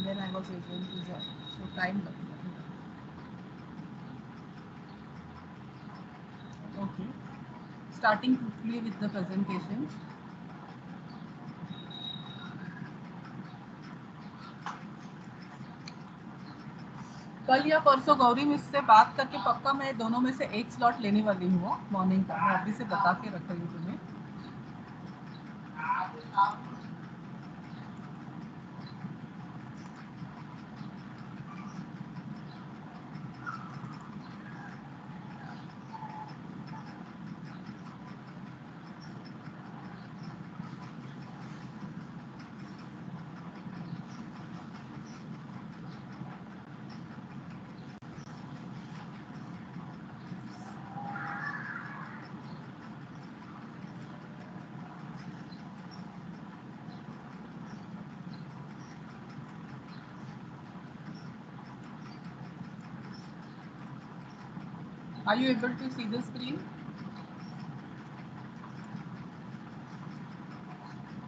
and then I was able to join. So time लगेगा. Okay. Starting quickly with the presentation. कल या परसों Gauri miss से बात करके पक्का मैं दोनों में से एक स्लॉट लेने वाली हूँ मॉर्निंग का. मैं अभी से बता के रख रही हूँ तुम्हें. Are you able to see the screen?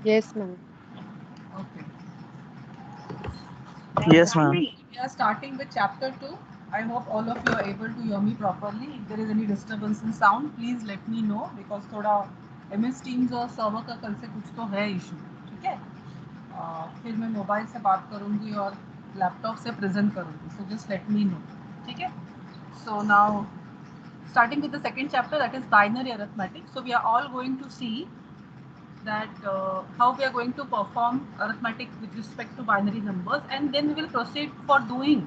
Yes, ma'am. Okay. Yes, ma'am. We are starting with chapter 2. I hope all of you are able to hear me properly. If there is any disturbance in sound, please let me know because थोड़ा MS Teams और server का कल से कुछ तो है issue. ठीक है. फिर मैं मोबाइल से बात करूँगी और लैपटॉप से प्रेजेंट करूँगी. So just let me know. ठीक है. So now starting with the second chapter, that is binary arithmetic. So we are all going to see that how we are going to perform arithmetic with respect to binary numbers, and then we will proceed for doing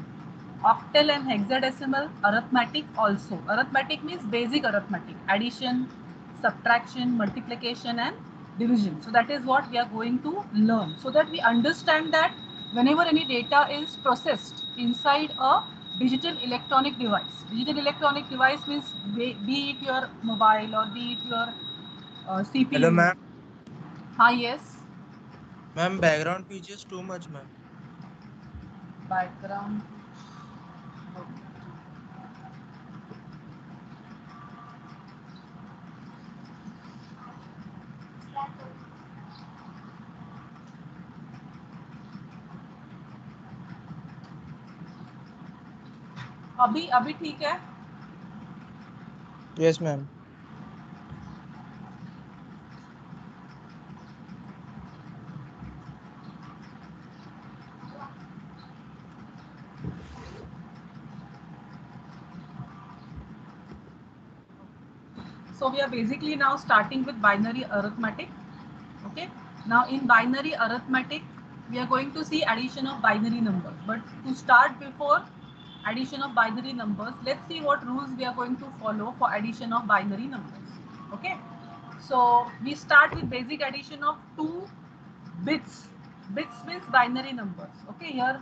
octal and hexadecimal arithmetic also. Arithmetic means basic arithmetic, addition, subtraction, multiplication and division. So that is what we are going to learn, so that we understand that whenever any data is processed inside a digital electronic device. Digital electronic device means be it your mobile or be it your CPU. Hello, ma'am. Hi, yes. Ma'am, background pitch is too much, ma'am. Background. अभी अभी ठीक है. Yes, ma'am. So we are basically now starting with binary arithmetic. Okay. Now in binary arithmetic, we are going to see addition of binary numbers. But to start before addition of binary numbers, let's see what rules we are going to follow for addition of binary numbers. Okay. So we start with basic addition of 2 bits. Bits means binary numbers. Okay. Here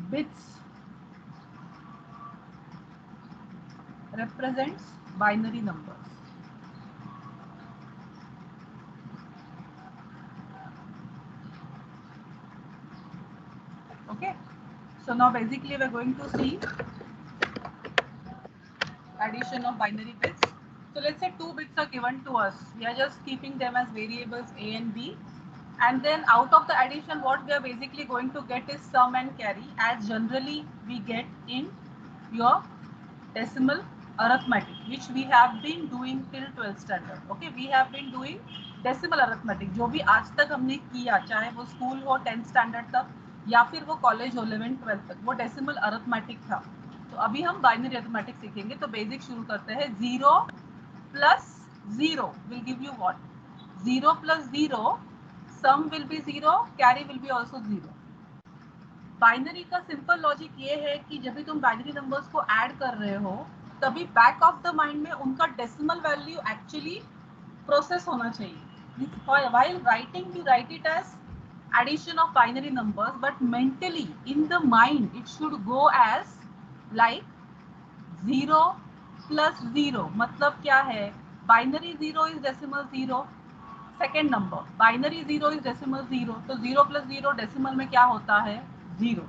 bits represents binary numbers. Okay. So now basically we're going to see addition of binary bits. So let's say 2 bits are given to us. We are just keeping them as variables A and B. And then out of the addition, what we are basically going to get is sum and carry, as generally we get in your decimal arithmetic, which we have been doing till 12th standard. Okay, we have been doing decimal arithmetic, जो भी आज तक हमने किया, चाहे वो school हो 10th standard तक या फिर वो कॉलेज हो 11th 12th तक, वो डेसिमल अरिथमेटिक था. तो अभी हम बाइनरी अरिथमेटिक सीखेंगे. तो बेसिक शुरू करते हैं. 0 plus 0 will give you what? 0 plus 0, sum will be 0, carry will be also 0. Binary का सिंपल लॉजिक ये है कि जब भी तुम बाइनरी नंबर्स को ऐड कर रहे हो, तभी बैक ऑफ द माइंड में उनका डेसिमल वैल्यू एक्चुअली प्रोसेस होना चाहिए. while writing you write it as addition of binary numbers, but mentally in the mind it should go as like 0 plus 0. मतलब क्या है? Binary 0 is decimal 0. Second number binary 0 is decimal 0. तो 0 plus 0 decimal में क्या होता है? 0.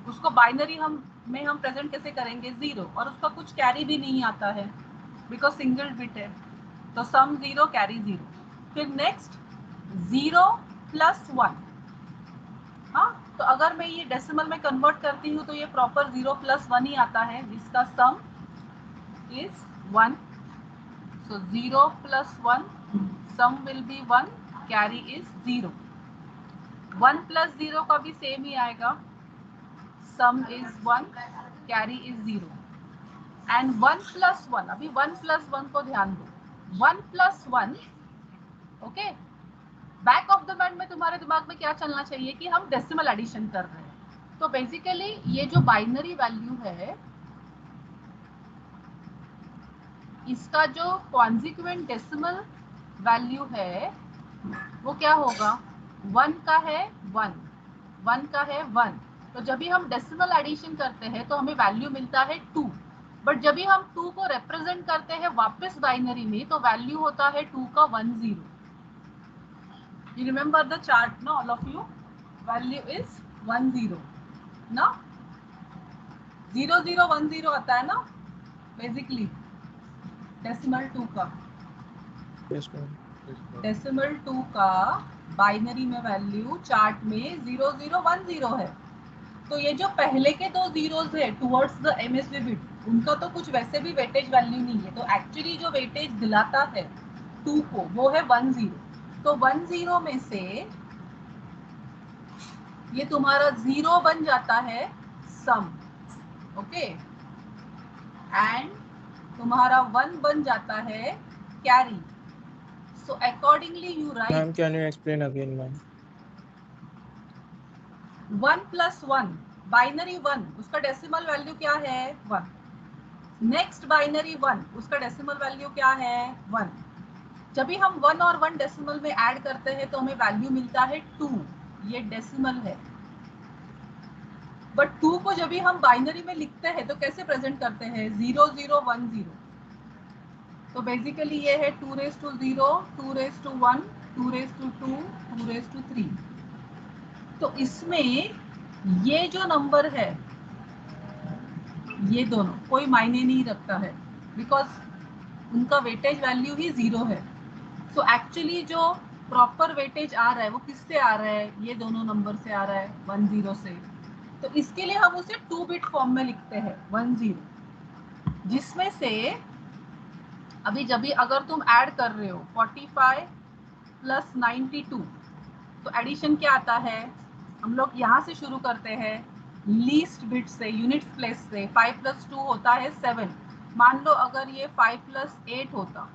उसको binary हम प्रेजेंट कैसे करेंगे? 0. और उसका कुछ कैरी भी नहीं आता है बिकॉज सिंगल बिट है. तो सम 0 कैरी 0. फिर नेक्स्ट 0 प्लस 1. हाँ, तो अगर मैं ये डेसिमल में कन्वर्ट करती हूँ तो ये प्रॉपर 0 + 1 ही आता है, जिसका सम is 1. So 0 + 1, sum will be 1, carry is 0. 1 + 0 का भी सेम ही आएगा, sum is 1, carry is 0. And 1 + 1, अभी 1 + 1 को ध्यान दो, 1 + 1, okay, back of the mind में तुम्हारे दिमाग में क्या चलना चाहिए कि हम डेसिमल एडिशन कर रहे हैं. तो बेसिकली ये जो बाइनरी वैल्यू है, इसका जो कॉन्सिक्वेंट डेसिमल वैल्यू है वो क्या होगा, 1 का है 1, 1 का है 1. तो जब भी हम डेसिमल एडिशन करते हैं तो हमें वैल्यू मिलता है 2. बट जब भी हम 2 को रिप्रेजेंट करते हैं वापस बाइनरी में तो वैल्यू होता है 2 का 1 0. यू रिमेम्बर द चार्ट ना all of you, value is 1 0 ना, 0 0 1 0 आता है ना बेसिकली डेसिमल 2 का. Yes ma'am. डेसिमल 2 का बाइनरी में वैल्यू चार्ट में 0 0 1 0 है. तो ये जो पहले के दो जीरोस है टुवर्ड्स द एमएसवी बिट, उनका तो कुछ वैसे भी वेटेज वैल्यू नहीं है. तो एक्चुअली जो वेटेज दिलाता है 2 को वो है 1 0. तो 1 0 में से ये तुम्हारा 0 बन जाता है सम, ओके, एंड तुम्हारा 1 बन जाता है carry. So accordingly you write. Ma'am, can you explain again, ma'am? 1 + 1, binary 1, उसका डेसिमल वैल्यू क्या है 1. नेक्स्ट बाइनरी 1, उसका डेसिमल वैल्यू क्या है 1. जब भी हम 1 और 1 डेसिमल में ऐड करते हैं तो हमें वैल्यू मिलता है 2. ये डेसिमल है. बट 2 को जब भी हम बाइनरी में लिखते हैं तो कैसे प्रेजेंट करते हैं, 0 0 1 0. तो बेसिकली ये है 2 raised to 0, 2 raised to 1, 2 raised to 2, 2 raised to 3. तो इसमें ये जो नंबर है ये दोनों कोई मायने नहीं रखता है बिकॉज उनका वेटेज वैल्यू ही 0 है. सो एक्चुअली जो प्रॉपर वेटेज आ रहा है वो किससे आ रहा है, ये दोनों नंबर से आ रहा है 1 0 से. तो इसके लिए हम उसे 2 बिट फॉर्म में लिखते हैं 1 0, जिसमें से अभी जब भी अगर तुम ऐड कर रहे हो 45 + 92, तो एडिशन क्या आता है, हम लोग यहाँ से शुरू करते हैं लीस्ट बिट से, यूनिट प्लेस से. 5 + 2 होता है 7. मान लो अगर ये 5 + 8 होता,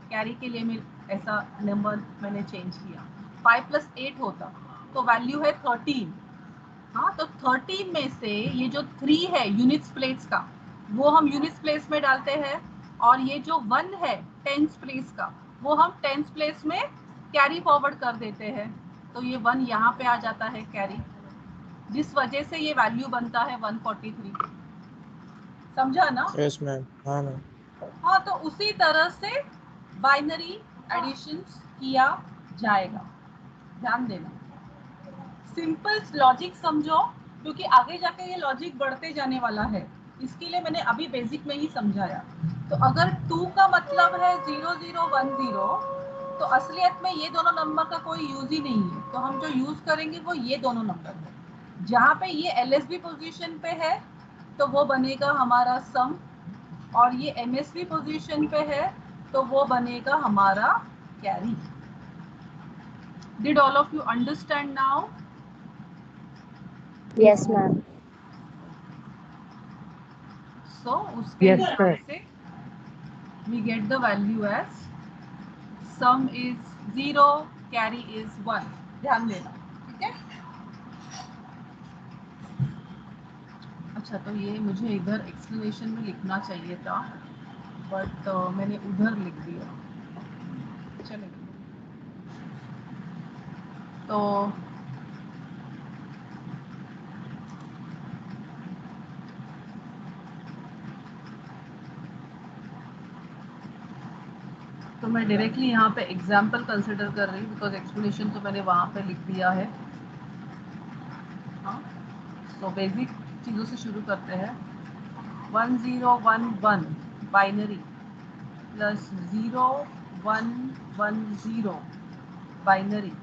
कैरी के लिए मैं ऐसा नंबर मैंने चेंज किया, 5 + 8 होता तो वैल्यू है 13. हाँ, तो 13 में से ये जो 3 है यूनिट्स प्लेस का वो हम यूनिट्स प्लेस में डालते हैं, और ये जो 1 है टेंस प्लेस का वो हम टेंस प्लेस में कैरी फॉरवर्ड कर देते हैं. तो ये 1 यहाँ पे आ जाता है कैरी, जिस वजह से ये वैल्यू बनता है 143. समझा ना? Yes, ma'am. हाँ मैम. हाँ, तो उसी तरह से बाइनरी एडिशन किया जाएगा, ध्यान देना. सिंपल लॉजिक समझो क्योंकि आगे जाके ये लॉजिक बढ़ते जाने वाला है, इसके लिए मैंने अभी बेसिक में ही समझाया. तो अगर 2 का मतलब है 0 0 1 0, तो असलियत में ये दोनों नंबर का कोई यूज ही नहीं है. तो हम जो यूज करेंगे वो ये दोनों नंबर है. जहाँ पे ये एलएसबी पोजीशन पे है तो वो बनेगा हमारा सम, और ये एमएसबी पोजीशन पे है तो वो बनेगा हमारा carry. Did all of you understand now? Yes, ma'am. So उसके Yes, हिसाब sir. से we get the value as sum is 0, carry is 1. ध्यान देना, ठीक है. अच्छा, तो ये मुझे इधर एक्सप्लेनेशन में लिखना चाहिए था बट मैंने उधर लिख दिया. चलेगा. तो तो मैं डायरेक्टली यहाँ पे एग्जाम्पल कंसिडर कर रही हूँ बिकॉज एक्सप्लेनेशन तो मैंने वहाँ पे लिख दिया है. हाँ, तो बेसिक चीज़ों से शुरू करते हैं. 1 0 1 1 binary plus 0 1 1 0 binary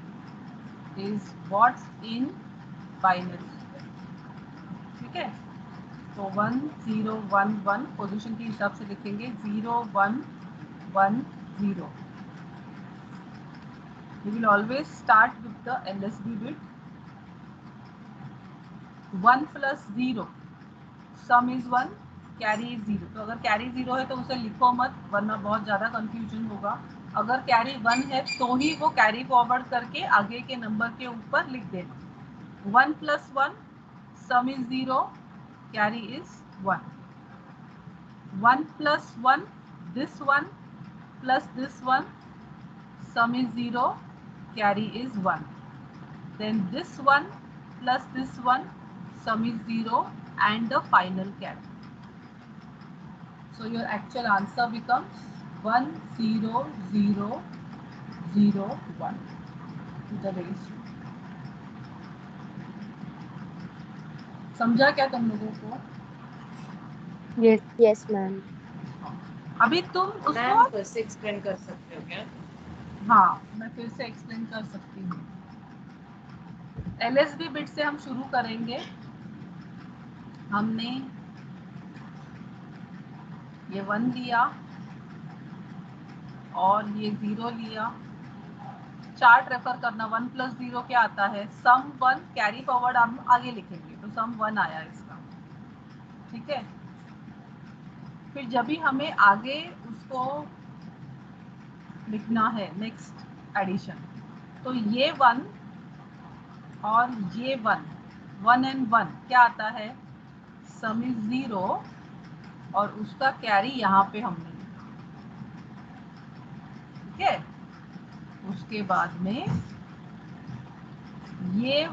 is what's in binary, ठीक है। तो 1 0 1 1 पोजीशन के हिसाब से लिखेंगे 0 1 1 0. We will always start with the LSB bit. 1 plus 0, sum is 1, carry is 0. तो अगर कैरी 0 है तो उसे लिखो मत, वरना बहुत ज़्यादा कंफ्यूजन होगा. अगर कैरी 1 है तो ही वो कैरी फॉरवर्ड करके आगे के नंबर के ऊपर लिख देना. 1 plus 1, sum is 0, carry is 1. 1 plus 1, this one plus this one, sum is 0, carry is 1. Then this one plus this one, sum is 0, and the final carry. So your actual answer becomes 1 0 0 0 1 to the base 2. समझा क्या तुम लोगों को? Yes ma'am. अभी तुम उसको फिर से एक्सप्लेन कर सकते हो क्या? हाँ, मैं फिर से एक्सप्लेन कर सकती हूँ. LSB बिट से हम शुरू करेंगे. हमने ये 1 लिया और ये 0 लिया. चार्ट रेफर करना. 1 plus 0 क्या आता है? सम 1, कैरी फॉरवर्ड हम आगे लिखेंगे तो सम 1 आया इसका, ठीक है. फिर जब भी हमें आगे उसको लिखना है नेक्स्ट एडिशन, तो ये 1 और ये 1, 1 and 1 क्या आता है? सम इज 0 और उसका कैरी यहाँ पे हमने लिखा, ठीक है. उसके बाद में ये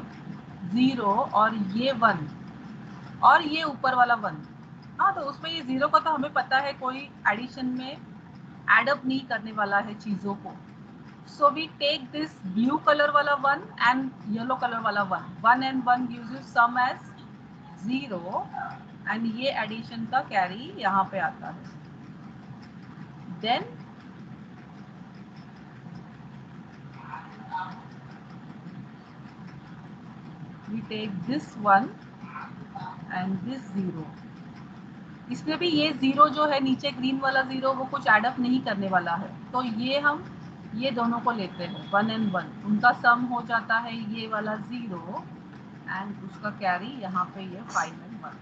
0 और ये 1 और ये ऊपर वाला 1. हाँ, तो उसमें ये 0 का तो हमें पता है कोई एडिशन में एड अप नहीं करने वाला है चीज़ों को. So we take this blue colour वाला 1 एंड येलो कलर वाला 1. 1 and 1 gives you sum as 0 and ये एडिशन का कैरी यहाँ पे आता है. Then we take this one and this 0. इसमें भी ये 0 जो है नीचे ग्रीन वाला 0 वो कुछ एडअप नहीं करने वाला है, तो ये हम ये दोनों को लेते हैं 1 and 1. उनका सम हो जाता है ये वाला 0 एंड उसका कैरी यहाँ पे ये 5 and 1.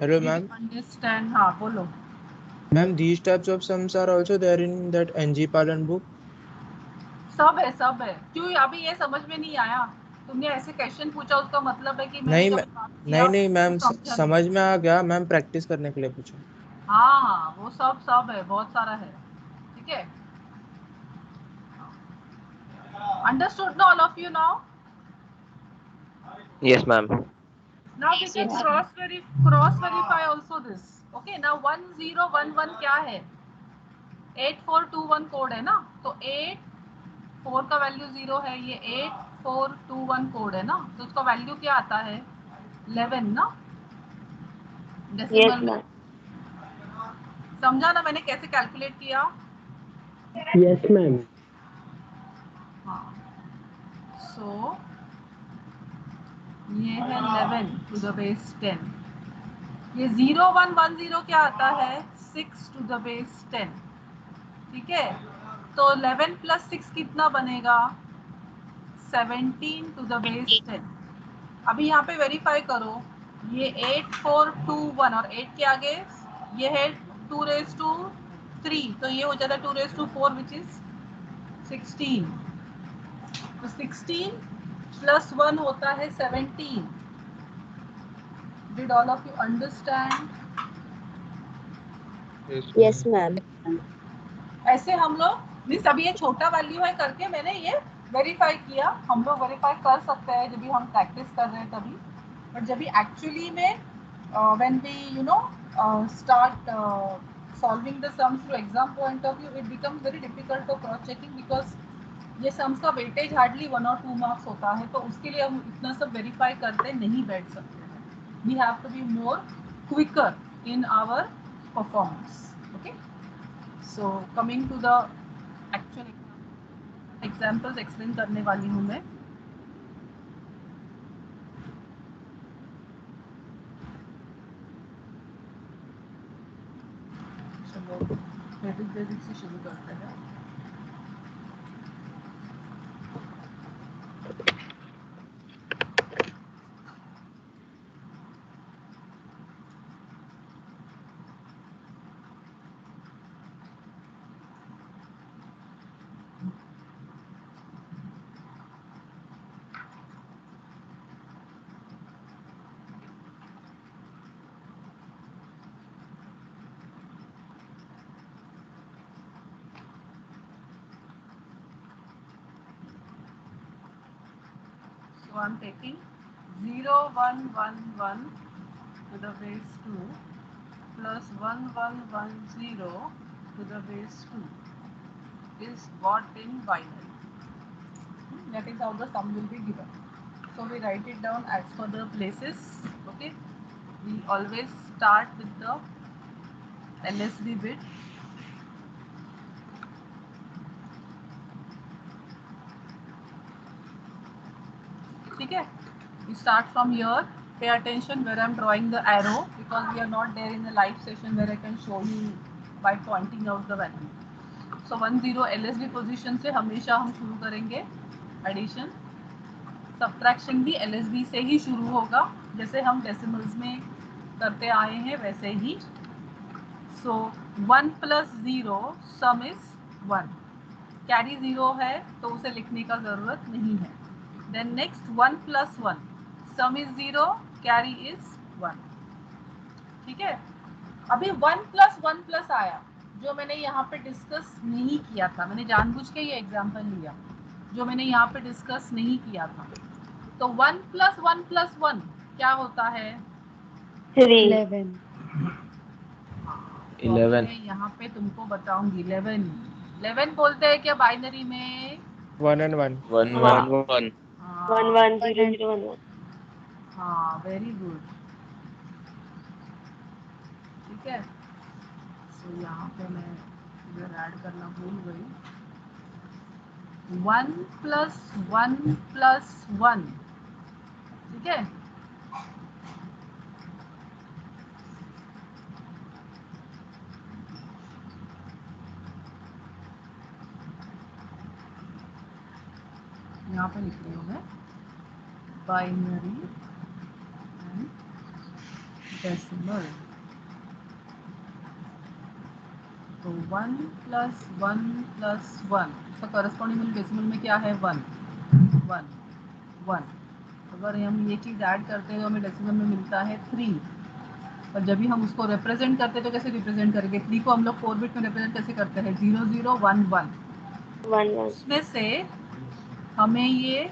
Hello, ma'am. अंडरस्टैंड? हाँ बोलो. Ma'am, these types of sums are also there in that NG Palan book. सब है. क्यों अभी ये समझ में नहीं आया? तुमने ऐसे क्वेश्चन पूछा उसका मतलब है कि नहीं मैम, समझ में आ गया. मैम प्रैक्टिस करने के लिए पूछा. हाँ, वो सब है, बहुत सारा है, ठीक है. Understood all of you now? Yes, ma'am. Now we can cross verify also this. Okay, now 1 0 1 1 क्या है? 8421 कोड है ना, तो 8 4 का वैल्यू 0 है, ये 8421 कोड है ना, तो उसका वैल्यू क्या आता है? 11 ना, डेसिमल में. समझा ना मैंने कैसे कैलकुलेट किया? Yes ma'am. हाँ. सो ये है 11 टू द बेस 10. ये 0 1 1 0 क्या आता है? 6 टू द बेस 10, ठीक है. तो 11 प्लस 6 कितना बनेगा? 17 टू द बेस 10. अभी यहाँ पे वेरीफाई करो. ये 8421 और 8 के आगे ये है 2 raised to 3, तो ये हो जाता है 2 raised to 4 विच इज 16. तो 16 प्लस 1 होता है 17. Did all of you understand? Yes ma'am. ऐसे हम लोग मीन्स अभी ये छोटा वैल्यू है करके मैंने ये वेरीफाई किया. हम लोग वेरीफाई कर सकते हैं जब भी हम प्रैक्टिस कर रहे हैं तभी. बट जब भी एक्चुअली में when we you know start solving the sums through exam point of view, it becomes very difficult for cross checking because ये सम्स का वेटेज हार्डली 1 और 2 मार्क्स होता है, तो उसके लिए हम इतना सब वेरीफाई करते नहीं बैठ सकते हैं. We have to be more quicker in our performance. Okay, so coming to the actual examples explain करने वाली हूँ मैं. बेसिक से शुरू करते हैं. So I'm taking 0, 1, 1, 1 to the base 2 plus 1, 1, 1, 0 to the base 2 is what in binary. That is how the sum will be given. So we write it down as per the places. Okay. We always start with the LSB bit. Okay. We start from here. Pay attention where I'm drawing the arrow because we are not there in the live session where I can show you by pointing out the value. So 1 0 LSB position से हमेशा हम शुरू करेंगे addition. Subtraction भी LSB से ही शुरू होगा जैसे हम डेसिमल्स में करते आए हैं वैसे ही. So 1 plus 0 sum is 1. Carry 0 है तो उसे लिखने का जरूरत नहीं है. Then next 1 plus 1 sum is 0, carry is 1. ठीक है. अभी 1 plus 1 plus आया जो मैंने यहाँ पे डिस्कस नहीं किया था. मैंने जानबूझ के ये एग्जांपल लिया जो मैंने यहाँ पे डिस्कस नहीं किया था. तो 1 plus 1 plus 1 क्या होता है? 11. तो मैं यहाँ पे तुमको बताऊंगी 11. 11 बोलते हैं क्या बाइनरी में? 1 and 1. 1 1 1. 1 1 0 0 1 1. हाँ, वेरी गुड. ठीक है. तो यहाँ पे मैं इधर ऐड करना भूल गई. 1 plus 1 plus 1. ठीक है. यहाँ पे लिख रही हूँ मैं बाइनरी एंड डेसिमल. तो 1 plus 1 plus 1 इसका करस्पॉन्डिंग डेसिमल में क्या है? 1 1 1. अगर हम ये चीज़ ऐड करते हैं तो हमें डेसिमल में मिलता है 3. और जब भी हम उसको रिप्रेजेंट करते हैं तो कैसे रिप्रेजेंट करेंगे? 3 को हम लोग 4 बिट में रिप्रेजेंट कैसे करते हैं? 0 0 1 1. 1 1. उसमें से हमें ये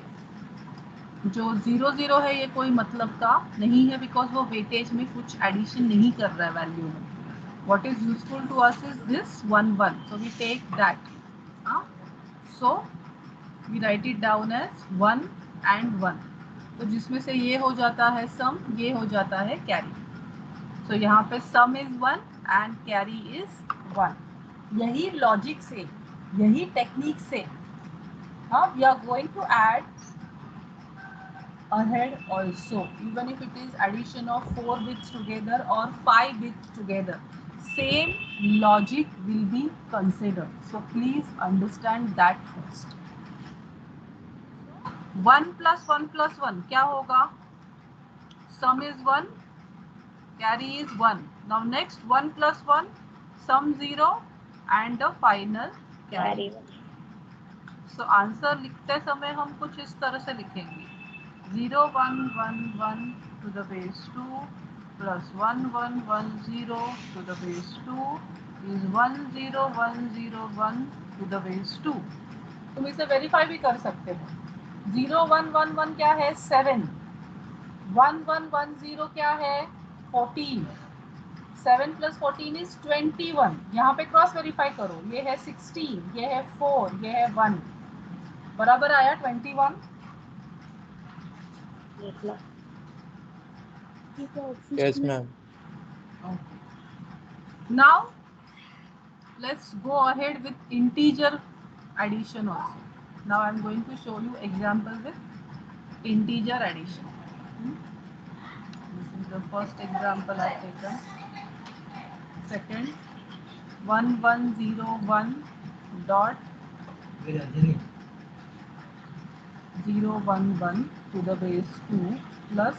जो 0 0 है ये कोई मतलब का नहीं है बिकॉज वो वेटेज में कुछ एडिशन नहीं कर रहा है वैल्यू में. What is useful to us is this 1 1. So we take that. So we write it down as 1 and 1. तो जिसमें से ये हो जाता है सम, ये हो जाता है कैरी. So यहाँ पे सम इज 1 एंड कैरी इज 1. यही लॉजिक से, यही टेक्निक से we are going to add ahead also, even if it is addition of 4 bits together or 5 bits together, same logic will be considered. So please understand that first. 1 plus 1 plus 1 क्या होगा? Sum is 1, carry is 1. Now next 1 plus 1, sum 0 and the final carry. So answer लिखते समय हम कुछ इस तरह से लिखेंगे. 0 1 1 1 to the base 2 plus 1 1 1 0 to the base 2 is 1 0 1 0 1 to the base 2. तुम इसे वेरीफाई भी कर सकते हो. 0 1 1 1 क्या है? 7. 1 1 1 0 क्या है? 14. 7 plus 14 is 21. यहाँ पे क्रॉस वेरीफाई करो. ये है 16, ये है 4, ये है 1. बराबर आया 21. Yes, ma'am. Okay. Now let's go ahead with integer addition also. Now I'm going to show you example with integer addition. This is the first example I've taken. Second, 1101 dot 011 to the base 2 plus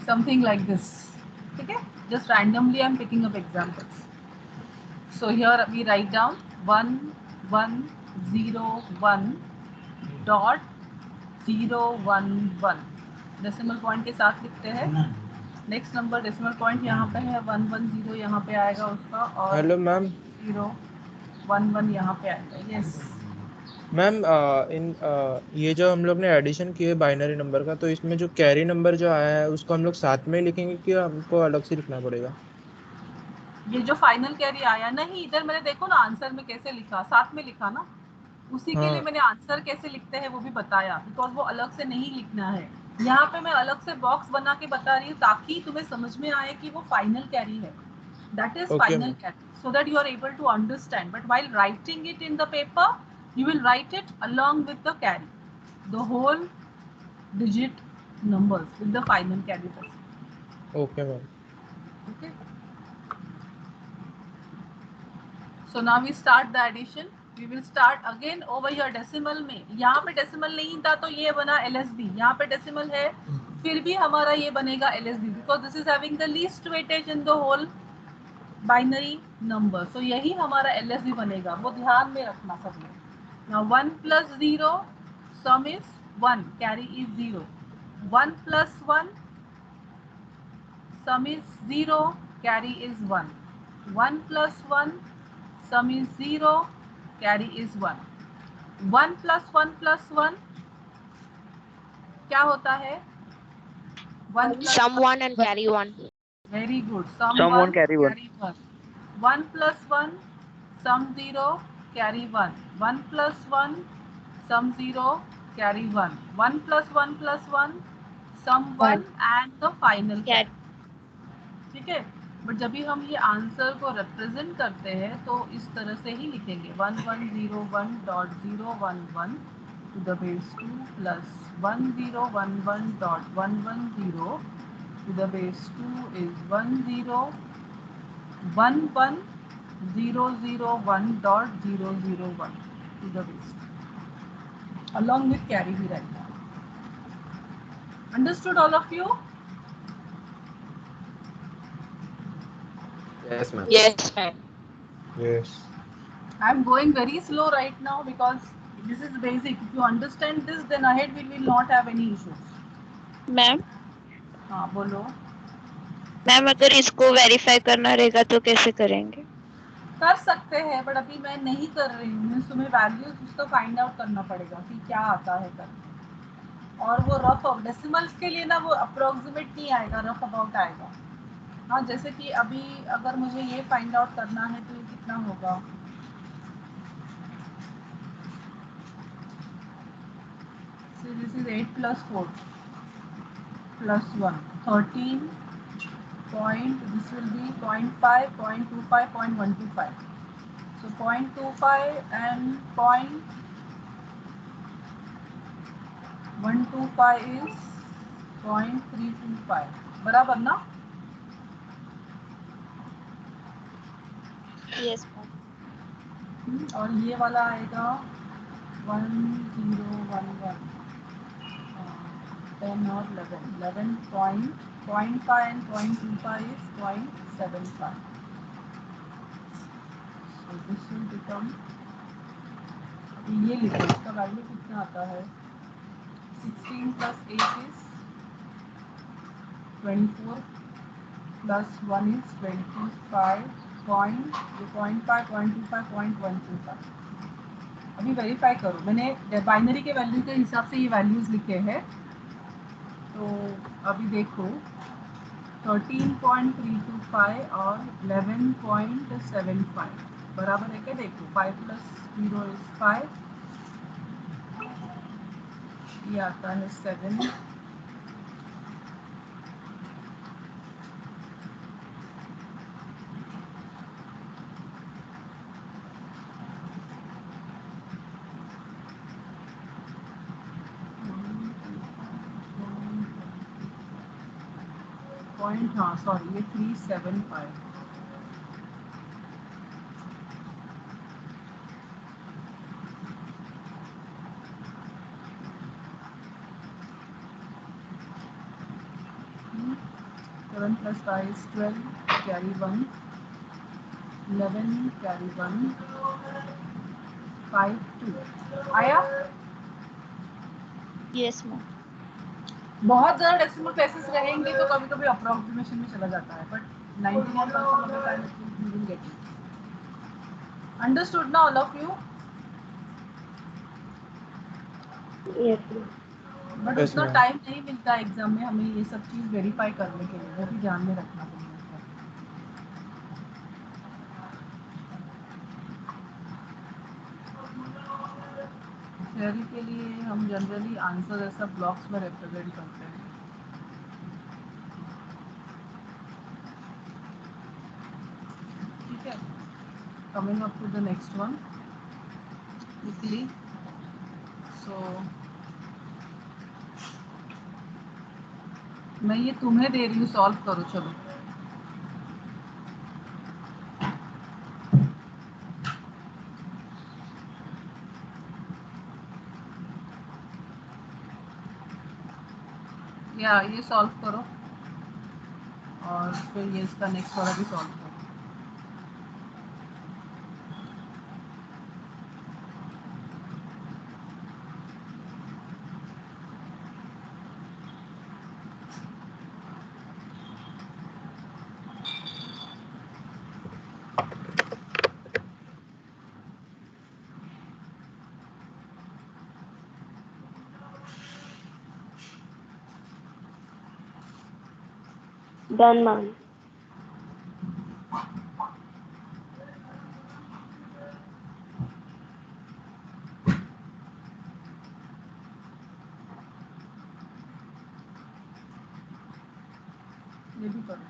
something like this. Okay, just randomly I'm picking up examples. So here we write down 1101 dot 011 decimal point के साथ लिखते हैं. Next number decimal point यहाँ पे है 110 यहाँ पे आएगा उसका, और हेलो मैम. 011 यहाँ पे आएगा. यस मैम ये जो हम लोग ने एडिशन किए बाइनरी नंबर का, तो इसमें जो कैरी नंबर जो आया है उसको हम लोग साथ में लिखेंगे कि हमको अलग से लिखना पड़ेगा? ये जो फाइनल कैरी आया नहीं, इधर मैंने देखो ना आंसर में कैसे लिखा, साथ में लिखा ना. उसी के लिए हाँ. मैंने आंसर कैसे लिखते हैं वो भी बताया, बिकॉज वो अलग से नहीं लिखना है. यहाँ पे मैं अलग से बॉक्स बना के बता रही हूँ ताकि तुम्हें समझ में आए कि वो फाइनल कैरी है. That is okay final ma'am. Carry, so that you are able to understand. But while writing it in the paper, you will write it along with the carry, the whole digit numbers with the final carry present. Okay ma'am. Okay. So now we start the addition. We will start again over here decimal में. यहाँ पे decimal नहीं था तो ये बना LSB. यहाँ पे decimal है, फिर भी हमारा ये बनेगा LSB because this is having the least weightage in the whole binary number. So यही हमारा LSB बनेगा, वो ध्यान में रखना सब लोग. Now 1 plus 0 sum is 1, carry is 0. 1 plus 1 sum is 0, carry is 1. 1 plus 1 sum is 0, carry is 1. 1 plus 1 plus 1 क्या होता है? 1 plus Sum 1 and carry 1. very good. Sum 1 carry 1. 1 plus 1 sum 0, carry 1. 1 plus 1 sum 0, carry 1. 1 plus 1 plus 1 sum 1 and the final carry. ठीक है, but जब भी हम ये answer को रिप्रेजेंट करते हैं तो इस तरह से ही लिखेंगे 1101.011 to the base 2 plus 1011.110 to the base 2 is 1011.001 to the base 2 along with carry भी right now. Understood all of you? Yes, ma'am. Yes, ma'am. Yes. I'm going very slow right now because this is basic. If you understand this, then ahead we will not have any issues. Ma'am हाँ बोलो. Ma'am अगर इसको verify करना रहेगा तो कैसे करेंगे? कर सकते हैं, बट अभी मैं नहीं कर रही हूँ. मीन्स तुम्हें वैल्यूज उसका फाइंड आउट करना पड़ेगा कि क्या आता है करके. और वो रफ डेसिमल्स के लिए ना वो अप्रोक्सीमेट नहीं आएगा, रफ अबाउट आएगा. हाँ, जैसे कि अभी अगर मुझे ये फाइंड आउट करना है तो ये कितना होगा. So this is 8 plus 4 plus 1, 13 point, this will be 0.5, 0.25, 0.125. So 0.25 and 0.125 is 0.325. बराबर ना? Yes ma'am. और ये वाला आएगा 1011, 10 और 11 point 0.5 and 0.25 is 0.75. So this will become, ये लिखो इसका वैल्यू कितना आता है. 16 plus 8 is 24 plus 1 is 25 point, 0.5, 0.25, 0.125. अभी वेरीफाई करो, मैंने बाइनरी के वैल्यू के हिसाब से ये वैल्यूज लिखे हैं. तो अभी देखो 13.325 और 11.75 बराबर है क्या? देखो 5 plus 0 is 5, ये आता है 7, पॉइंट, हाँ सॉरी, ये 375। Seven plus 5 is 12, carry 1, 11 carry 1, 5 2 आया। Yes ma'am. बहुत ज़्यादा डेसिमल प्लेसेस रहेंगे तो कभी कभी अप्रोक्सीमेशन में चला जाता है, but 99% of the time you will get it. Understood now all of you? Yes, ma'am. But Yes, उतना ma'am. टाइम नहीं मिलता एग्जाम में हमें ये सब चीज़ वेरीफाई करने के लिए, वो भी ध्यान में रखना पड़ेगा। थ्योरी के लिए हम जनरली आंसर ऐसा ब्लॉक्स में रिप्रेजेंट करते हैं। ठीक है, coming up to the next one quickly. So मैं ये तुम्हें दे रही हूँ, सॉल्व करो। चलो या ये सॉल्व करो और फिर ये इसका नेक्स्ट वाला भी सॉल्व करो। Done, ma'am. ये भी करो।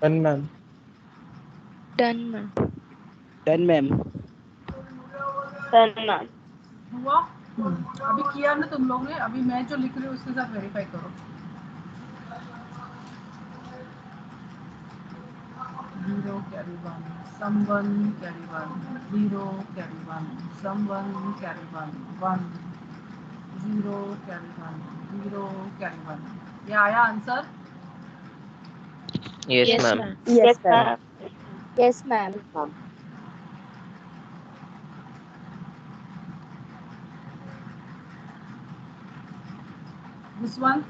Done, ma'am. Done ma'am. Done, ma'am. Done, ma'am. हुआ? अभी किया ना तुम लोग ने, अभी मैं जो लिख रही हूँ उसके साथ वेरीफाई करो। 0 carry 1, someone carry 1, 0 carry 1, someone carry 1, 1, 0 carry 1, 0 carry 1। ये आया answer? Yes, yes ma'am. Ma'am. Yes, ma'am. Yes ma'am. This one?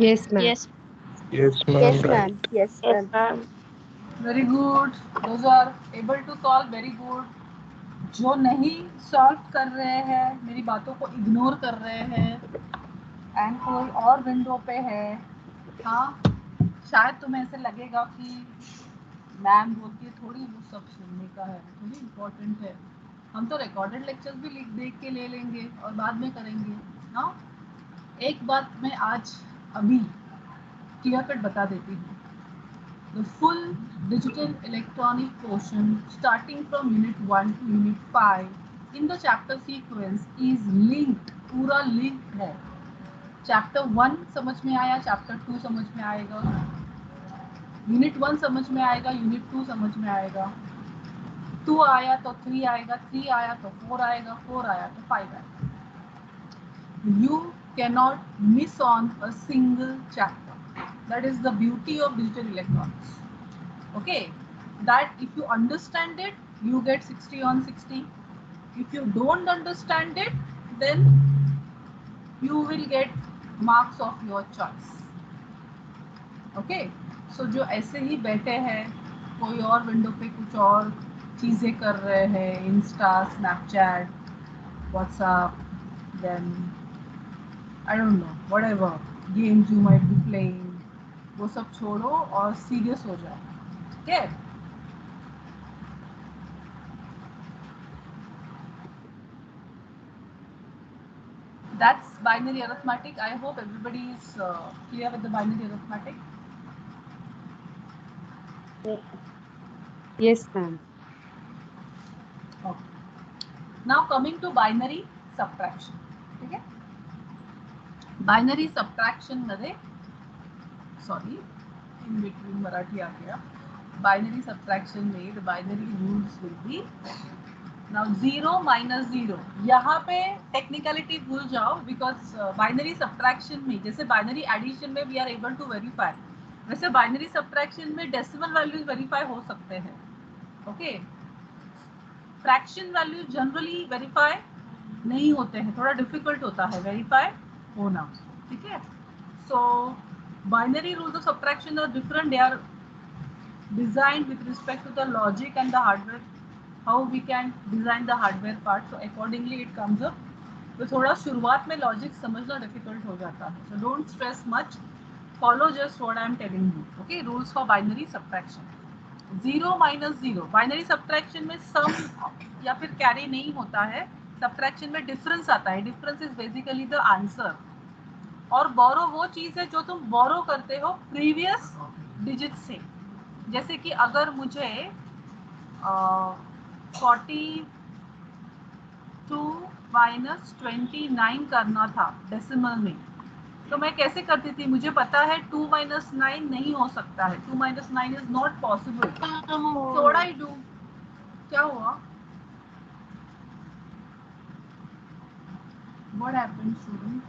Yes, ma'am. Yes Yes, ma'am. Yes Right. Ma'am. Yes, ma'am. Very good. Those are able to solve. Very good. जो नहीं solve कर रहे हैं, मेरी बातों को ignore कर रहे हैं एंड कोई और विंडो पे है, हाँ शायद तुम्हें ऐसे लगेगा कि मैम बोलती है थोड़ी वो सब सुनने का है, थोड़ी इम्पोर्टेंट है, हम तो रिकॉर्डेड लेक्चर्स भी लिख देख के ले लेंगे और बाद में करेंगे। हाँ, एक बात मैं आज अभी क्लियर कट बता देती हूँ। The full digital electronic portion starting from unit 1 to unit 5 in the chapter sequence is linked, पूरा linked है। चैप्टर 1 समझ में आया, चैप्टर 2 समझ में आएगा, यूनिट 1 समझ में आएगा, यूनिट 2 समझ में आएगा, 2 आया तो 3 आएगा, 3 आया तो 4 आएगा, 4 आया तो 5 आएगा। You cannot miss on a single chapter. That is the beauty of digital electronics. Okay, that if you understand it, you get 60 on 60. If you don't understand it, then you will get marks of your choice. Okay, so जो ऐसे ही बैठे हैं, कोई और window पे कुछ और चीज़ें कर रहे हैं, Insta, Snapchat, WhatsApp, then I don't know whatever games you might be playing, वो सब छोड़ो और सीरियस हो जाओ. ठीक है? That's binary arithmetic. I hope everybody is clear with the binary arithmetic. Yes, ma'am. Okay. Now coming to binary subtraction. ठीक है? Binary subtraction मध्ये, sorry, in between मराठी आ गया. Binary subtraction में the binary rules will be now 0 minus 0. यहाँ पे technicality भूल जाओ because binary subtraction में जैसे binary addition में we are able to verify, वैसे binary subtraction में decimal values verify हो सकते हैं. Okay? Fraction value generally verify नहीं होते हैं, थोड़ा डिफिकल्ट होता है वेरीफाई होना. ठीक है? So binary rules of subtraction are different. They are designed with respect to the logic and the hardware, how we can design the hardware part. So accordingly it comes up. तो थोड़ा शुरुआत में logic समझना difficult हो जाता है. So don't stress much, follow just what I am telling you. Okay? Rules for binary subtraction. 0 minus 0 binary subtraction में सम या फिर कैरी नहीं होता है. सब्ट्रैक्शन में डिफरेंस आता है. Difference is basically the answer. और बोरो वो चीज है जो तुम बोरो करते हो प्रीवियस डिजिट से. जैसे कि अगर मुझे 42 माइनस 29 करना था डेसिमल में, तो मैं कैसे करती थी? मुझे पता है 2 माइनस 9 नहीं हो सकता है. 2 minus 9 is not possible. So what I do? क्या हुआ? What happened, student?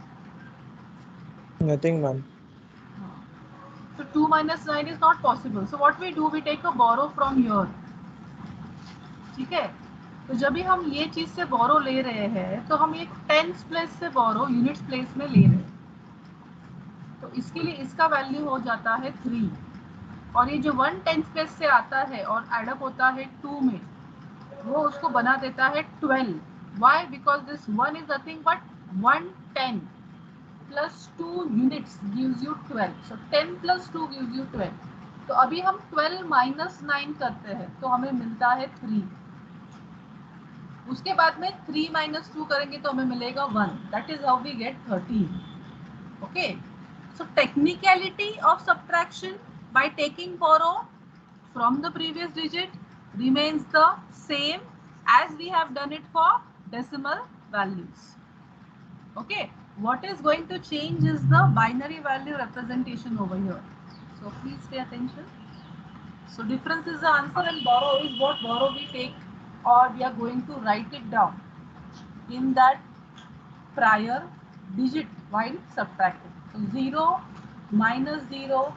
Nothing, ma'am. So 2 minus 9 is not possible. So what we do? We take a borrow from here. ठीक है? तो जब भी हम ये चीज से बोरो ले रहे हैं तो हम एक टेंस प्लेस से बोरो यूनिट्स प्लेस में ले रहे हैं. तो इसके लिए इसका वैल्यू हो जाता है 3. और ये जो 1 टेंस प्लेस से आता है और एडअप होता है 2 में, वो उसको बना देता है 12. Why? Because this 1 is nothing but 110 plus 2 units gives you 12. So 10 plus 2 gives you 12. तो अभी हम 12 minus 9 करते हैं तो हमें मिलता है 3. उसके बाद में 3 minus 2 करेंगे तो हमें मिलेगा 1. That is how we get 13. Okay? So technicality of subtraction by taking borrow from the previous digit remains the same as we have done it for decimal values. Okay, what is going to change is the binary value representation over here. So please pay attention. So difference is the answer and borrow is what borrow we take, or we are going to write it down in that prior digit while subtracting. So 0 minus 0,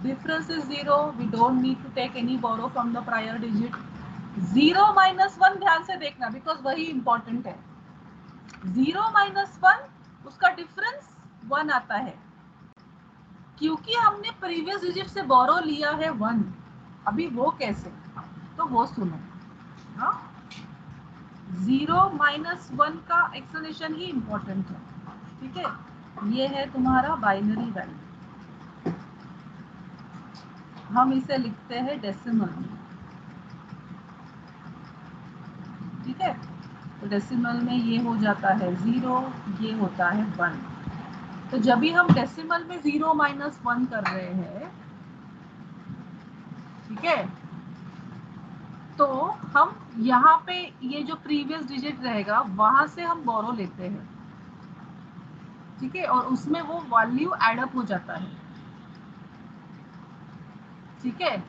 difference is 0. We don't need to take any borrow from the prior digit. 0 minus 1 ध्यान से देखना because वही important है. 0 minus 1 उसका difference 1 आता है क्योंकि हमने प्रीवियस डिजिट से बोरो लिया है 1. अभी वो कैसे, तो वो सुनो. 0 minus 1 का एक्सप्लेनेशन ही इंपॉर्टेंट है. ठीक है? ये है तुम्हारा बाइनरी वैल्यू. हम इसे लिखते हैं डेसिमल में. ठीक है? तो डेसिमल में ये हो जाता है 0, ये होता है 1. तो जब भी हम डेसिमल में 0 minus 1 कर रहे हैं, ठीक है, तो हम यहाँ पे ये जो प्रीवियस डिजिट रहेगा वहां से हम बोरो लेते हैं. ठीक है? और उसमें वो वैल्यू एडअप हो जाता है. ठीक है?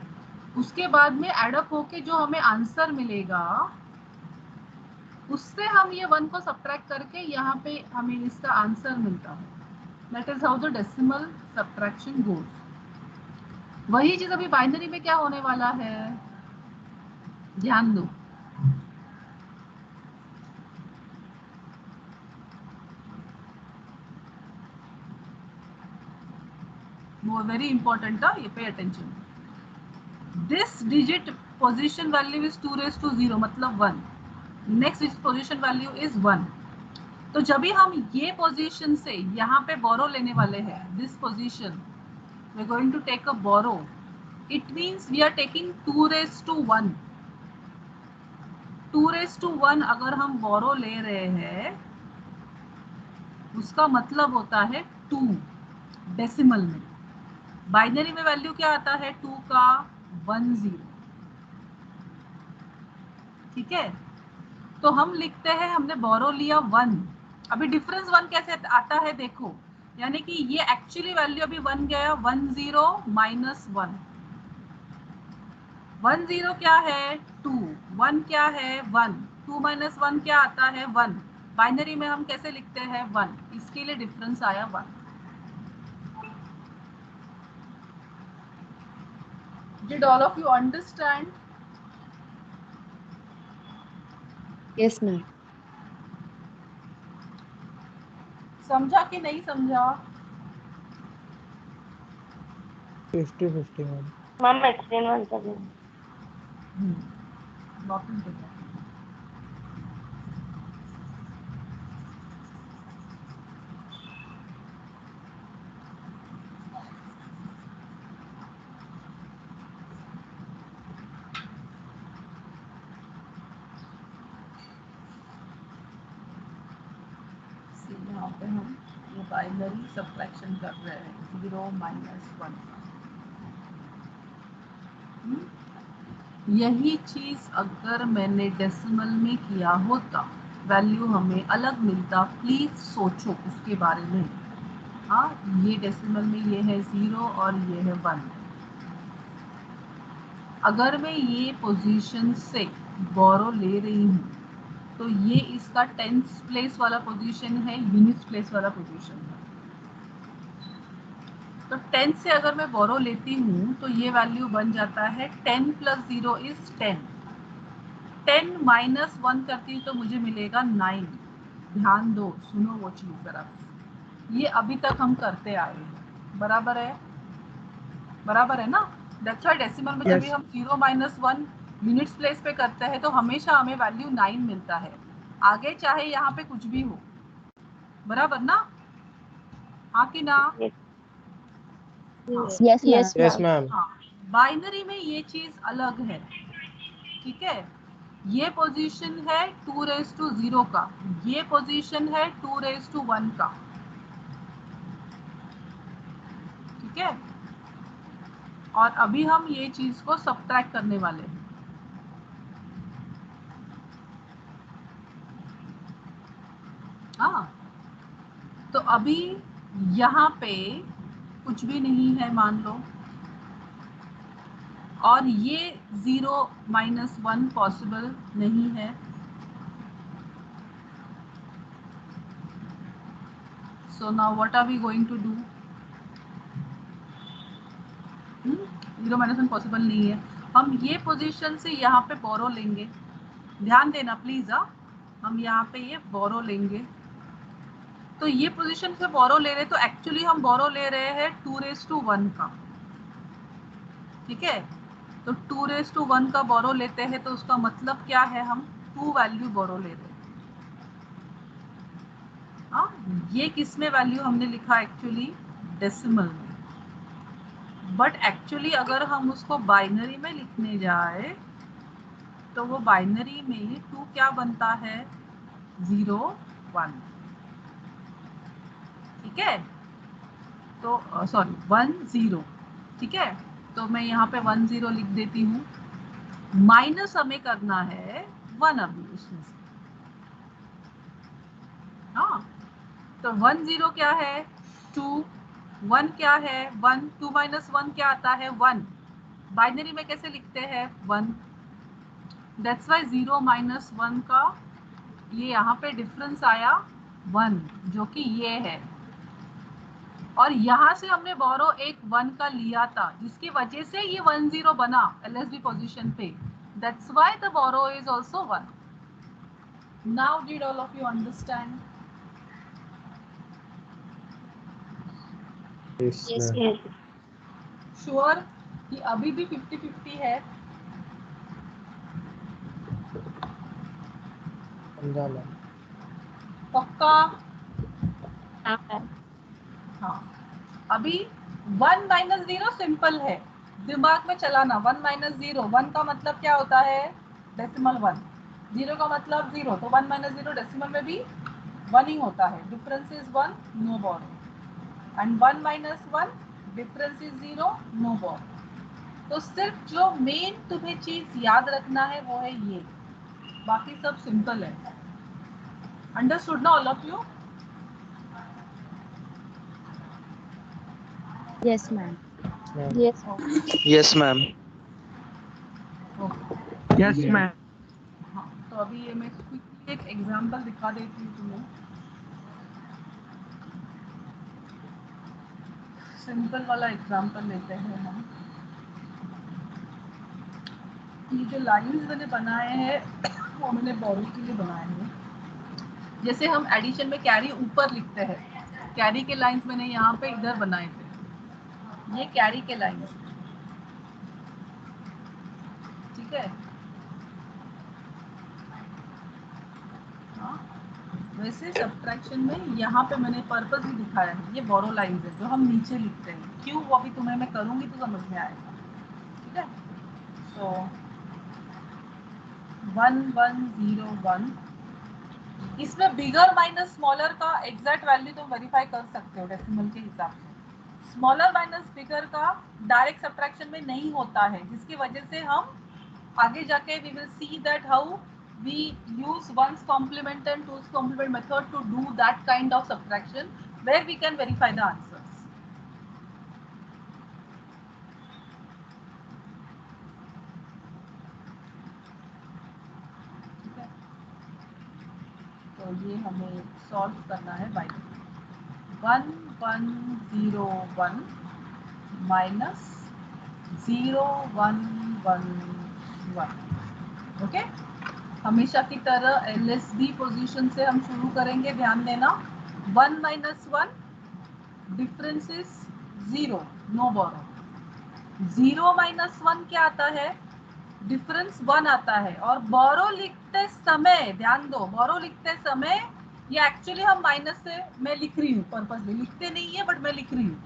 उसके बाद में एडअप होके जो हमें आंसर मिलेगा उससे हम ये 1 को सब्ट्रैक्ट करके यहाँ पे हमें इसका आंसर मिलता है. That is how the decimal subtraction goes. वही चीज अभी बाइनरी में क्या होने वाला है, ध्यान दो. वो वेरी इंपॉर्टेंट था, ये pay attention. This digit position value is 2 raised to 0 मतलब 1. Next position value is 1. तो जब भी हम ये पोजीशन से यहाँ पे बोरो लेने वाले हैं, this position we are going to take a borrow, it means we are taking 2 raised to 1. 2 raised to 1 अगर हम बोरो ले रहे हैं उसका मतलब होता है 2 डेसिमल में. बाइनरी में वैल्यू क्या आता है 2 का 1 0. ठीक है, तो हम लिखते हैं हमने बोरो लिया 1. अभी डिफरेंस 1 कैसे आता है देखो, यानी कि ये एक्चुअली वैल्यू अभी 1 गया 1 0 माइनस 1. 1 0 क्या है 2, 1 क्या है 1, 2 माइनस 1 क्या आता है 1. बाइनरी में हम कैसे लिखते हैं 1, इसके लिए डिफरेंस आया 1. Did all of you understand? Yes, ma'am. समझा कि नहीं समझा? 50-50 ma'am. Ma'am, explain once again. Not in detail. यहाँ पे हम ये बाइनरी सब्ट्रैक्शन कर रहे हैं 0 माइनस 1. यही चीज अगर मैंने डेसिमल में किया होता वैल्यू हमें अलग मिलता. प्लीज सोचो उसके बारे में. हाँ, ये डेसिमल में ये है 0 और ये है 1. अगर मैं ये पोजीशन से बोरो ले रही हूँ तो ये इसका 10th प्लेस वाला पोजीशन है, यूनिट प्लेस वाला पोजीशन है. तो 10 से अगर मैं बोरो लेती हूँ तो ये वैल्यू बन जाता है 10 प्लस 0 इज 10. 10 माइनस 1 करती हूँ तो मुझे मिलेगा 9. ध्यान दो, सुनो वो चीज जरा. ये अभी तक हम करते आए हैं, बराबर है? बराबर है ना? दैट्स व्हाई डेसिमल में जब भी Yes. हम 0 माइनस 1 यूनिट्स प्लेस पे करते हैं तो हमेशा हमें वैल्यू 9 मिलता है. आगे चाहे यहाँ पे कुछ भी हो, बराबर ना? हाँ कि ना? Yes, Yes, yes, ma'am. Yes ma'am. हाँ, बाइनरी में ये चीज अलग है. ठीक है, ये पोजीशन है 2 raised to 0 का, ये पोजीशन है 2 raised to 1 का. ठीक है, और अभी हम ये चीज को सब्ट्रैक्ट करने वाले हैं. हाँ, तो अभी यहाँ पे कुछ भी नहीं है मान लो, और ये 0 माइनस 1 पॉसिबल नहीं है. So now what are we going to do? 0 minus 1 possible नहीं है. हम ये पोजीशन से यहाँ पे बोरो लेंगे. ध्यान देना प्लीज. हम यहाँ पे ये बोरो लेंगे. तो ये पोजीशन से बोरो ले रहे तो एक्चुअली हम बोरो ले रहे हैं 2 raised to 1 का. ठीक है, तो 2 raised to 1 का बोरो लेते हैं तो उसका मतलब क्या है, हम 2 वैल्यू बोरो ले रहे हैं. हाँ, ये किस में वैल्यू हमने लिखा एक्चुअली डेसिमल में. बट एक्चुअली अगर हम उसको बाइनरी में लिखने जाए तो वो बाइनरी में 2 क्या बनता है 0 1. ठीक है, तो सॉरी 1 0. ठीक है, तो मैं यहाँ पे 1 0 लिख देती हूँ. माइनस हमें करना है 1 अभी उसमें से. हाँ, तो 1 0 क्या है 2, 1 क्या है 1, 2 माइनस 1 क्या आता है 1. बाइनरी में कैसे लिखते हैं 1. दैट्स वाई 0 माइनस 1 का ये यहाँ पे डिफरेंस आया 1, जो कि ये है. और यहाँ से हमने बोरो एक 1 का लिया था जिसकी वजह से ये 1 0 बना LSB पोजीशन पे. That's why the borrow is also 1. Now did all of you understand? Yes Yes, ma'am. ma'am. yes. Sure कि अभी भी 50-50 है? समझा। पक्का? हाँ मैम। हाँ, अभी 1 माइनस 0 सिंपल है, दिमाग में चलाना। 1 माइनस 0, 1 का मतलब क्या होता है? डेसिमल 1। 0 का मतलब 0, तो 1 माइनस 0 डेसिमल में भी 1 ही होता है। Difference is 1, no borrow. And 1 minus 1, difference is 0, no borrow. तो सिर्फ जो मेन तुम्हें चीज याद रखना है वो है ये, बाकी सब सिंपल है। अंडरस्टूड ना all of you? Yes, ma'am. Yes. Yes, ma'am. Okay. Yes ma'am. हाँ, तो अभी ये मैं क्विकली एक एग्जांपल दिखा देती हूँ तुम्हें। सिंपल वाला एग्जांपल लेते हैं हम। ये जो लाइंस मैंने बनाए हैं वो मैंने बोरो के लिए बनाए हैं। जैसे हम एडिशन में कैरी ऊपर लिखते हैं, कैरी के लाइंस मैंने यहाँ पे इधर बनाए थे, ये कैरी के लाइंस, ठीक है। हाँ, वैसे सब्ट्रैक्शन में यहाँ पे मैंने पर्पस भी दिखाया है, ये बोरो लाइंस है जो हम नीचे लिखते हैं। क्यों, वो अभी तुम्हें मैं करूँगी तो समझ में आएगा, ठीक है। सो 1 1 0 1, इसमें बिगर माइनस स्मॉलर का एग्जैक्ट वैल्यू तुम वेरीफाई कर सकते हो डेसिमल के हिसाब से। स्मॉलर माइनस बिगर का डायरेक्ट सब्ट्रैक्शन में नहीं होता है, जिसकी वजह से हम आगे जाके we will see that how we use one's complement and two's complement method to do that kind of subtraction where we can verify the answers. ठीक है, तो ये हमें सॉल्व करना है बाय 1 1 0 1 माइनस 0 1 1 1। ओके, हमेशा की तरह LSB पोजीशन से हम शुरू करेंगे, ध्यान देना। 1 minus 1, difference is 0, no borrow. 0 minus 1 क्या आता है? डिफरेंस 1 आता है। और बोरो लिखते समय ध्यान दो, बोरो लिखते समय ये एक्चुअली हम माइनस से मैं लिख रही हूँ, पर्पसली लिखते नहीं है बट मैं लिख रही हूँ,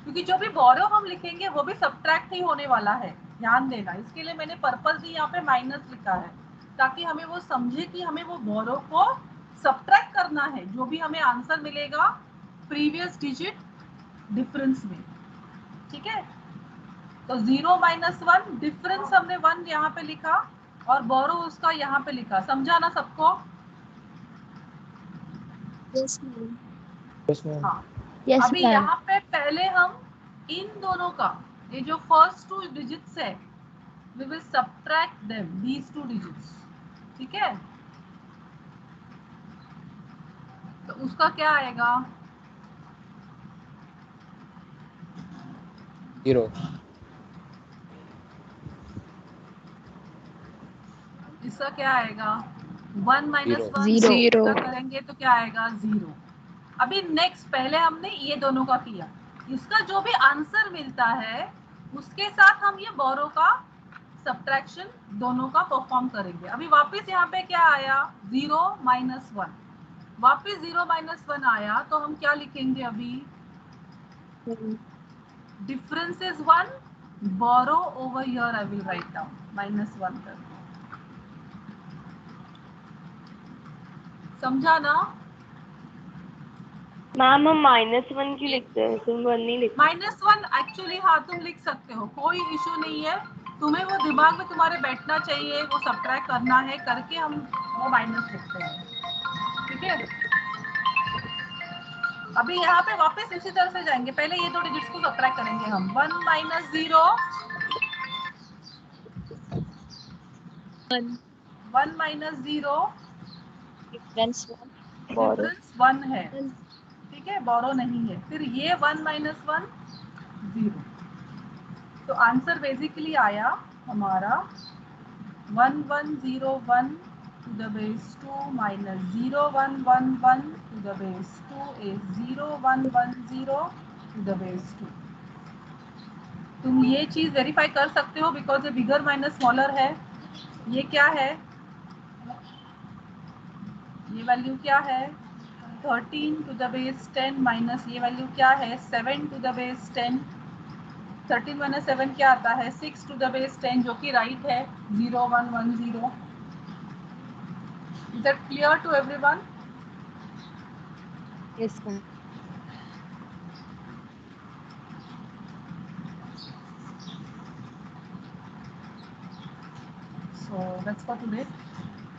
क्योंकि जो भी बोरो हम लिखेंगे वो भी सब्ट्रैक्ट ही होने वाला है, ध्यान देना। इसके लिए मैंने पर्पसली यहाँ पे माइनस लिखा है, ताकि हमें वो समझे कि हमें वो बोरो को सब्ट्रैक्ट करना है, जो भी हमें आंसर मिलेगा प्रीवियस डिजिट डिफरेंस में, ठीक है। तो 0 माइनस 1, डिफरेंस हमने 1 यहाँ पे लिखा और बोरो उसका यहाँ पे लिखा, समझा ना सबको? Yes ma'am. Yes ma'am. हाँ, Yes, अभी ma'am. यहाँ पे पहले हम इन दोनों का, ये जो फर्स्ट 2 डिजिट्स है, we will subtract them, these 2 digits, ठीक है। तो उसका क्या आएगा? 0। इसका क्या आएगा? 1 माइनस 1 Zero. Zero. करेंगे तो क्या आएगा? 0। अभी नेक्स्ट, पहले हमने ये दोनों का किया, इसका जो भी आंसर मिलता है उसके साथ हम ये बोरो का सब्ट्रैक्शन दोनों का परफॉर्म करेंगे। अभी वापस यहाँ पे क्या आया? 0 माइनस 1, वापस 0 माइनस 1 आया, तो हम क्या लिखेंगे अभी? Difference is 1, borrow over here I will write down minus 1 कर, समझा ना? मैम हम -1 क्यों लिखते हैं, तुम 1 नहीं लिखते? -1 एक्चुअली हाँ तुम लिख सकते हो, कोई इशू नहीं है। तुम्हें वो दिमाग में तुम्हारे बैठना चाहिए, वो सब्ट्रैक्ट करना है, करके हम वो माइनस लिखते हैं, ठीक है। अभी यहाँ पे वापस इसी तरह से जाएंगे, पहले ये दो डिजिट्स को सब्ट्रैक्ट करेंगे हम। 1 माइनस 0, 1 माइनस 0, डिफरेंस 1 बोरो डिफरेंस 1 है, ठीक है, बोरो नहीं है। फिर ये 1 माइनस 1 0, तो आंसर बेसिकली आया हमारा 1 1 0 1 to the base 2 minus 0 1 1 1 to the base 2 is 0 1 1 0 to the base 2। तुम ये चीज वेरीफाई कर सकते हो बिकॉज ये बिगर माइनस स्मॉलर है। ये क्या है? ये वैल्यू क्या है 13 टू द बेस 10 माइनस ये वैल्यू क्या है 7 टू द बेस 10। 13 माइनस 7 क्या आता है 6 टू द बेस 10 जो कि राइट है 0 1 1 0। Is that clear to everyone? Yes, ma'am. So that's for today.